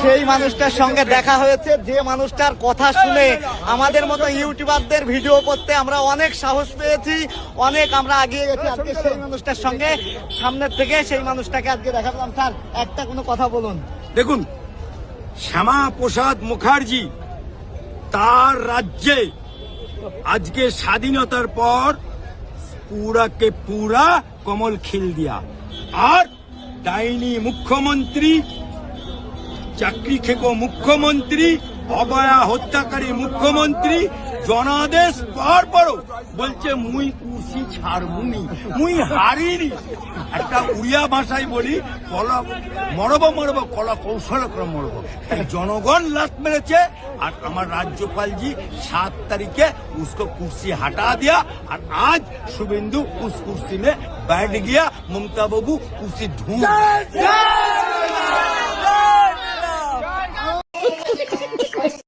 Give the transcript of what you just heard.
সেই মানুষটার সঙ্গে দেখা হয়েছে যে মানুষটার কথা শুনে আমাদের মতো ইউটিউবারদের ভিডিও করতে আমরা অনেক সাহস পেয়েছি, অনেক আমরা এগিয়ে গেছি। আজকে সেই মানুষটার সঙ্গে সামনের থেকে সেই মানুষটাকে আজকে দেখা পেলাম। স্যার, একটা কোনো কথা বলুন। দেখুন, শ্যামা প্রসাদ মুখার্জি তার রাজ্যে আজকে স্বাধীনতার পর পুরাকে পুরা কমল খিল দিয়া, আর ডাইনি মুখ্যমন্ত্রী, চাকরি খেকো মুখ্যমন্ত্রী, অবয়া হত্যাকারী মুখ্যমন্ত্রী জনাদেশ পাওয়ার পরও বলছে মুই কুর্সি ছাড়বুনি, মুই হারিনি। একটা উড়িয়া ভাষায় বলি, কলা মরব মরব কলা কৌশল করে মরব। জনগণ লাত মেরেছে, আর আমার রাজ্যপালজি 7 तारीखे उसको कुर्सी हटा दिया, और आज शुभेंदु उस कुर्सी में बैठ गया, ममता बाबू कुर्सी ढूंढ